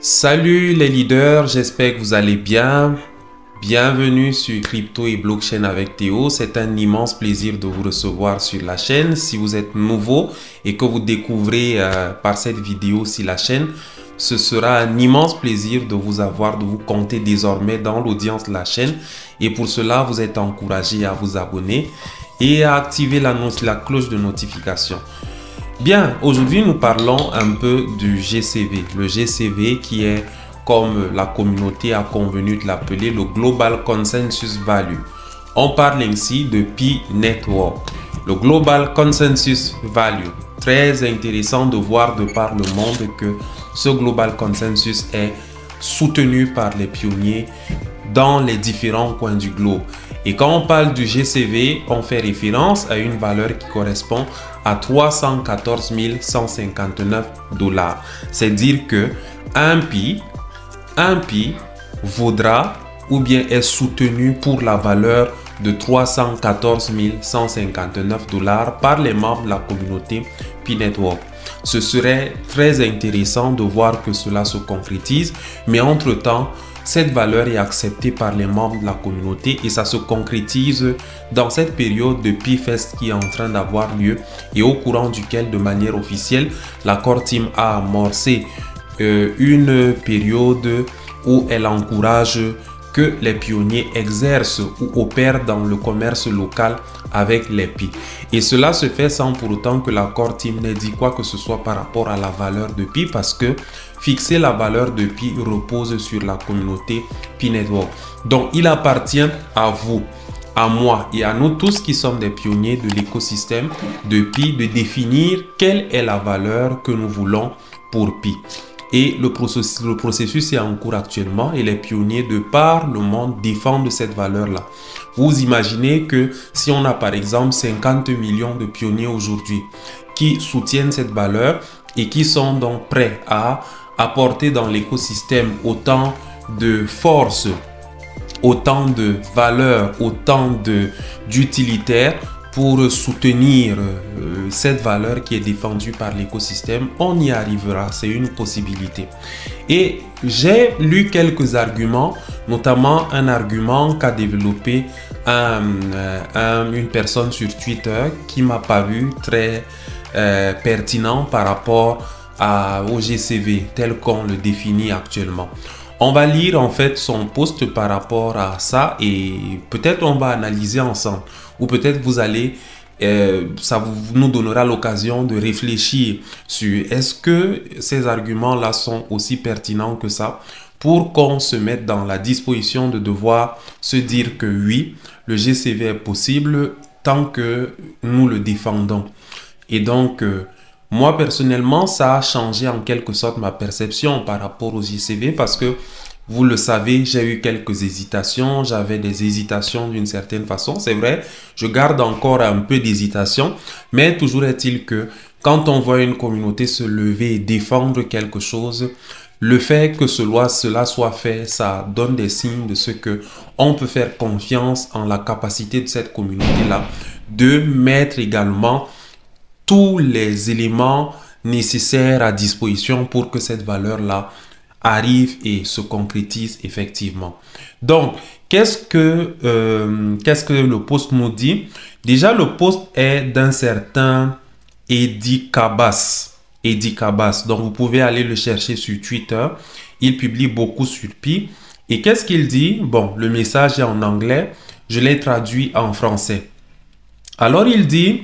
Salut les leaders, j'espère que vous allez bien. Bienvenue sur Crypto et Blockchain avec Théo. C'est un immense plaisir de vous recevoir sur la chaîne. Si vous êtes nouveau et que vous découvrez par cette vidéo sur la chaîne, ce sera un immense plaisir de vous avoir, de vous compter désormais dans l'audience de la chaîne. Et pour cela, vous êtes encouragé à vous abonner et à activer la cloche de notification. Bien, aujourd'hui nous parlons un peu du GCV. Le GCV qui est, comme la communauté a convenu de l'appeler, le Global Consensus Value. On parle ainsi de Pi Network. Le Global Consensus Value. Très intéressant de voir de par le monde que ce Global Consensus est soutenu par les pionniers dans les différents coins du globe. Et quand on parle du GCV, on fait référence à une valeur qui correspond à 314 159 $. C'est dire que un pi vaudra ou bien est soutenu pour la valeur de 314 159 $ par les membres de la communauté Pi Network. Ce serait très intéressant de voir que cela se concrétise, mais entre-temps, cette valeur est acceptée par les membres de la communauté et ça se concrétise dans cette période de Pi-Fest qui est en train d'avoir lieu et au courant duquel, de manière officielle, la Core Team a amorcé une période où elle encourage que les pionniers exercent ou opèrent dans le commerce local avec les Pi. Et cela se fait sans pour autant que la Core Team n'ait dit quoi que ce soit par rapport à la valeur de Pi, parce que fixer la valeur de Pi repose sur la communauté Pi Network. Donc il appartient à vous, à moi et à nous tous qui sommes des pionniers de l'écosystème de Pi de définir quelle est la valeur que nous voulons pour Pi. Et le processus est en cours actuellement et les pionniers de par le monde défendent cette valeur-là. Vous imaginez que si on a par exemple 50 millions de pionniers aujourd'hui qui soutiennent cette valeur et qui sont donc prêts à apporter dans l'écosystème autant de force, autant de valeur, autant d'utilitaires pour soutenir cette valeur qui est défendue par l'écosystème, on y arrivera, c'est une possibilité. Et j'ai lu quelques arguments, notamment un argument qu'a développé une personne sur Twitter qui m'a paru très pertinent par rapport au GCV tel qu'on le définit actuellement. On va lire en fait son post par rapport à ça et peut-être on va analyser ensemble. Ou peut-être vous allez, ça nous donnera l'occasion de réfléchir sur est-ce que ces arguments-là sont aussi pertinents que ça pour qu'on se mette dans la disposition de devoir se dire que oui, le GCV est possible tant que nous le défendons. Et donc, moi personnellement, ça a changé en quelque sorte ma perception par rapport au GCV parce que vous le savez, j'ai eu quelques hésitations, j'avais des hésitations d'une certaine façon. C'est vrai, je garde encore un peu d'hésitation, mais toujours est-il que quand on voit une communauté se lever et défendre quelque chose, le fait que cela soit fait, ça donne des signes de ce que on peut faire confiance en la capacité de cette communauté-là de mettre également tous les éléments nécessaires à disposition pour que cette valeur-là arrive et se concrétise effectivement. Donc, qu'est-ce que le post nous dit? Déjà, le post est d'un certain Eddie Cabas. Eddie Cabas. Donc, vous pouvez aller le chercher sur Twitter. Il publie beaucoup sur Pi. Et qu'est-ce qu'il dit? Bon, le message est en anglais. Je l'ai traduit en français. Alors, il dit: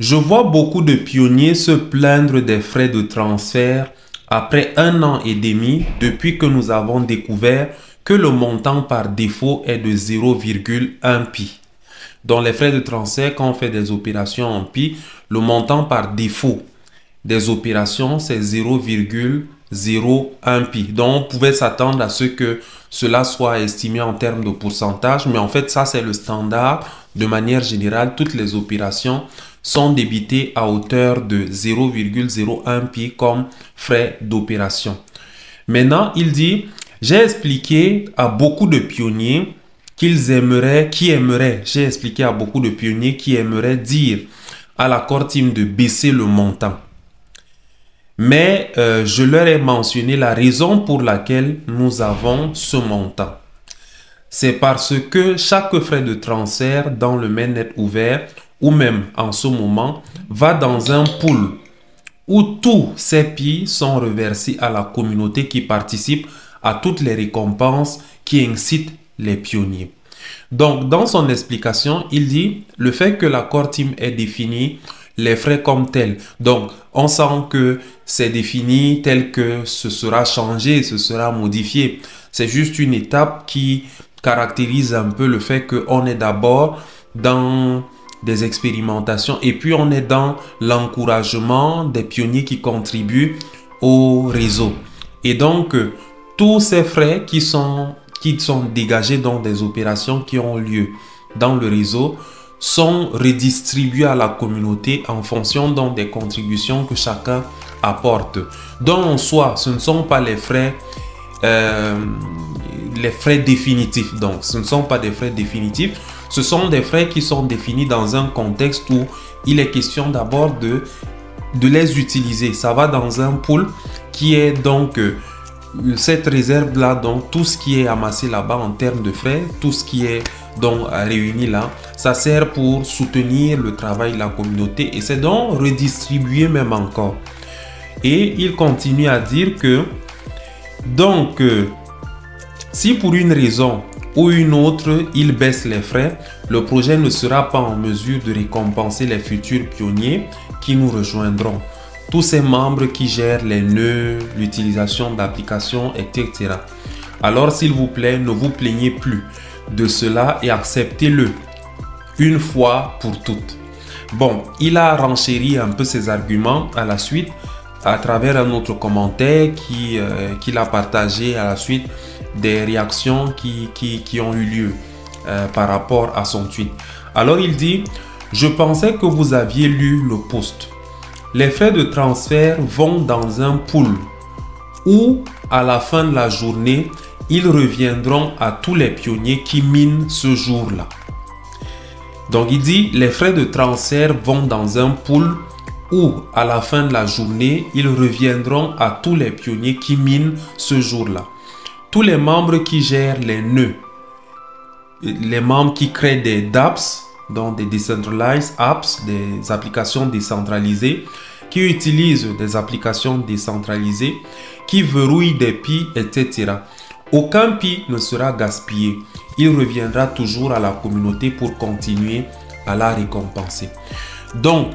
je vois beaucoup de pionniers se plaindre des frais de transfert après 1 an et demi depuis que nous avons découvert que le montant par défaut est de 0,1 Pi. Dans les frais de transfert, quand on fait des opérations en Pi, le montant par défaut des opérations, c'est 0,01 Pi. Donc, on pouvait s'attendre à ce que cela soit estimé en termes de pourcentage, mais en fait, ça, c'est le standard. De manière générale, toutes les opérations sont débitées à hauteur de 0,01 Pi comme frais d'opération. Maintenant, il dit: j'ai expliqué à beaucoup de pionniers j'ai expliqué à beaucoup de pionniers qui aimeraient dire à la Core Team de baisser le montant. Mais je leur ai mentionné la raison pour laquelle nous avons ce montant. C'est parce que chaque frais de transfert dans le mainnet ouvert ou même en ce moment va dans un pool où tous ces PI sont reversés à la communauté qui participe à toutes les récompenses qui incitent les pionniers. Donc, dans son explication, il dit le fait que la Core Team ait défini les frais comme tels. Donc, on sent que c'est défini tel que ce sera changé, ce sera modifié. C'est juste une étape qui caractérise un peu le fait qu'on est d'abord dans des expérimentations et puis on est dans l'encouragement des pionniers qui contribuent au réseau. Et donc, tous ces frais qui sont dégagés dans des opérations qui ont lieu dans le réseau sont redistribués à la communauté en fonction donc des contributions que chacun apporte. Donc en soi, ce ne sont pas les frais définitifs. Donc ce ne sont pas des frais définitifs. Ce sont des frais qui sont définis dans un contexte où il est question d'abord de les utiliser. Ça va dans un pool qui est donc cette réserve là, donc tout ce qui est amassé là-bas en termes de frais, tout ce qui est donc réuni là, ça sert pour soutenir le travail de la communauté et c'est donc redistribué même encore. Et il continue à dire que donc si pour une raison ou une autre il baisse les frais, le projet ne sera pas en mesure de récompenser les futurs pionniers qui nous rejoindront. Tous ces membres qui gèrent les nœuds, l'utilisation d'applications, etc. Alors s'il vous plaît, ne vous plaignez plus de cela et acceptez-le une fois pour toutes. Bon, il a renchéri un peu ses arguments à la suite à travers un autre commentaire qu'il a partagé à la suite des réactions qui ont eu lieu par rapport à son tweet. Alors il dit « Je pensais que vous aviez lu le post. Les frais de transfert vont dans un pool où, à la fin de la journée, ils reviendront à tous les pionniers qui minent ce jour-là. » Donc, il dit, les frais de transfert vont dans un pool où, à la fin de la journée, ils reviendront à tous les pionniers qui minent ce jour-là. Tous les membres qui gèrent les nœuds, les membres qui créent des dApps, donc des Decentralized Apps, des applications décentralisées, qui utilisent des applications décentralisées, qui verrouillent des PI, etc. Aucun PI ne sera gaspillé. Il reviendra toujours à la communauté pour continuer à la récompenser. Donc,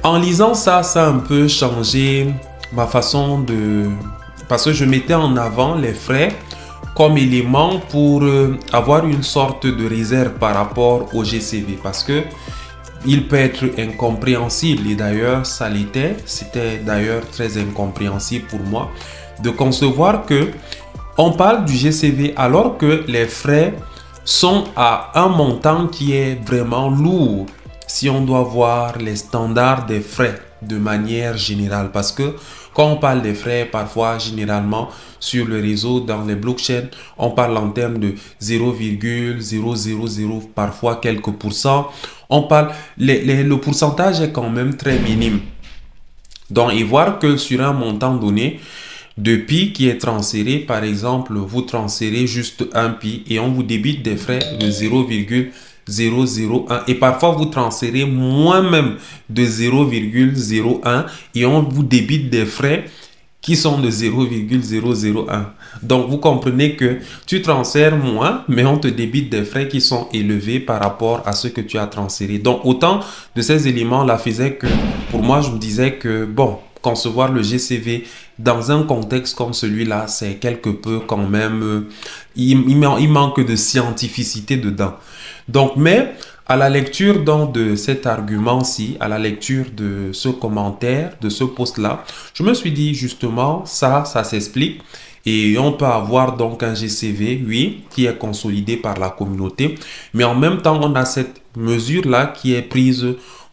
en lisant ça, ça a un peu changé ma façon de... Parce que je mettais en avant les frais comme élément pour avoir une sorte de réserve par rapport au GCV. Parce que il peut être incompréhensible et d'ailleurs ça l'était. C'était d'ailleurs très incompréhensible pour moi de concevoir que on parle du GCV alors que les frais sont à un montant qui est vraiment lourd si on doit voir les standards des frais de manière générale. Parce que quand on parle des frais, parfois, généralement, sur le réseau, dans les blockchains, on parle en termes de 0,000, parfois quelques pourcents. On parle, le pourcentage est quand même très minime. Donc, et voir que sur un montant donné, de PI qui est transféré, par exemple, vous transférez juste un PI et on vous débite des frais de 0,001 et parfois vous transférez moins même de 0,01 et on vous débite des frais qui sont de 0,001. Donc vous comprenez que tu transfères moins mais on te débite des frais qui sont élevés par rapport à ce que tu as transféré. Donc autant de ces éléments là faisaient que pour moi je me disais que bon, concevoir le GCV dans un contexte comme celui-là, c'est quelque peu quand même, il manque de scientificité dedans. Donc, mais à la lecture donc de cet argument-ci, à la lecture de ce commentaire, de ce post-là, je me suis dit justement, ça s'explique. Et on peut avoir donc un GCV, oui, qui est consolidé par la communauté. Mais en même temps, on a cette mesure-là qui est prise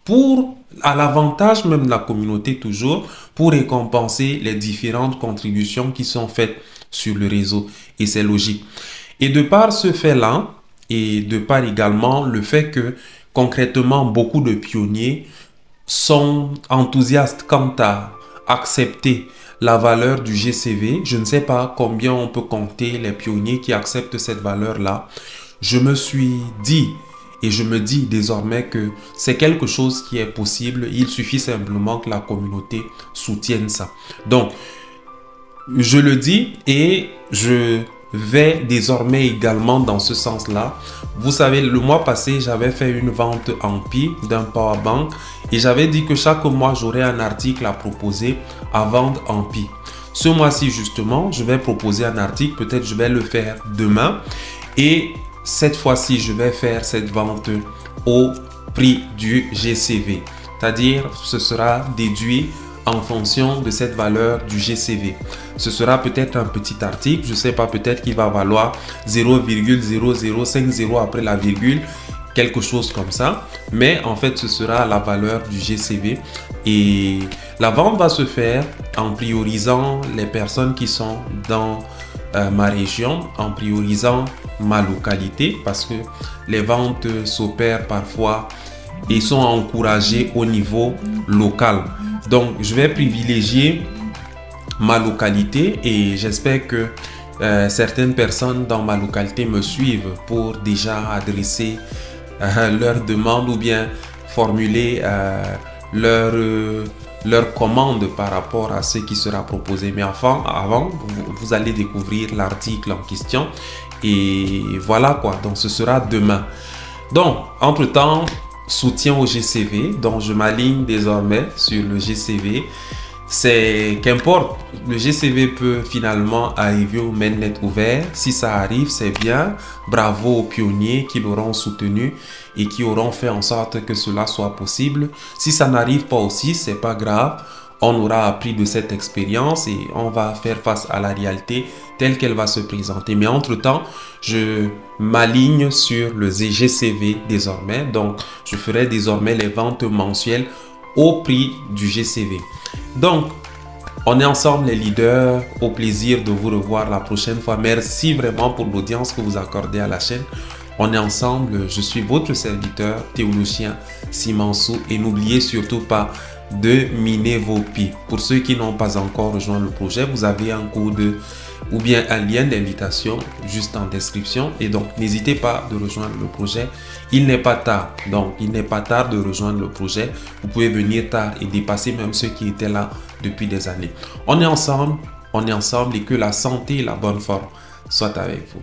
pour, à l'avantage même de la communauté toujours, pour récompenser les différentes contributions qui sont faites sur le réseau. Et c'est logique. Et de par ce fait-là, et de par également le fait que concrètement beaucoup de pionniers sont enthousiastes quant à accepter la valeur du GCV. Je ne sais pas combien on peut compter les pionniers qui acceptent cette valeur-là. Je me suis dit et je me dis désormais que c'est quelque chose qui est possible. Il suffit simplement que la communauté soutienne ça. Donc, je le dis et je vais désormais également dans ce sens-là. Vous savez, le mois passé, j'avais fait une vente en Pi d'un powerbank et j'avais dit que chaque mois, j'aurais un article à proposer à vendre en Pi. Ce mois-ci, justement, je vais proposer un article. Peut-être je vais le faire demain. Et cette fois-ci, je vais faire cette vente au prix du GCV. C'est-à-dire, ce sera déduit en fonction de cette valeur du GCV. Ce sera peut-être un petit article, je ne sais pas, peut-être qu'il va valoir 0,0050 après la virgule, quelque chose comme ça. Mais en fait, ce sera la valeur du GCV. Et la vente va se faire en priorisant les personnes qui sont dans ma région, en priorisant ma localité, parce que les ventes s'opèrent parfois et sont encouragées au niveau local. Donc, je vais privilégier ma localité et j'espère que certaines personnes dans ma localité me suivent pour déjà adresser leurs demandes ou bien formuler leur commande par rapport à ce qui sera proposé. Mais avant vous allez découvrir l'article en question et voilà quoi. Donc, ce sera demain. Donc, entre-temps, soutien au GCV, donc je m'aligne désormais sur le GCV. C'est qu'importe, le GCV peut finalement arriver au mainnet ouvert. Si ça arrive, c'est bien. Bravo aux pionniers qui l'auront soutenu et qui auront fait en sorte que cela soit possible. Si ça n'arrive pas aussi, c'est pas grave. On aura appris de cette expérience et on va faire face à la réalité telle qu'elle va se présenter. Mais entre-temps, je m'aligne sur le GCV désormais. Donc, je ferai désormais les ventes mensuelles au prix du GCV. Donc, on est ensemble les leaders. Au plaisir de vous revoir la prochaine fois. Merci vraiment pour l'audience que vous accordez à la chaîne. On est ensemble. Je suis votre serviteur théologien Simansou. Et n'oubliez surtout pas de miner vos Pi. Pour ceux qui n'ont pas encore rejoint le projet, vous avez un code ou bien un lien d'invitation juste en description. Et donc, n'hésitez pas de rejoindre le projet. Il n'est pas tard. Donc, il n'est pas tard de rejoindre le projet. Vous pouvez venir tard et dépasser même ceux qui étaient là depuis des années. On est ensemble et que la santé et la bonne forme soient avec vous.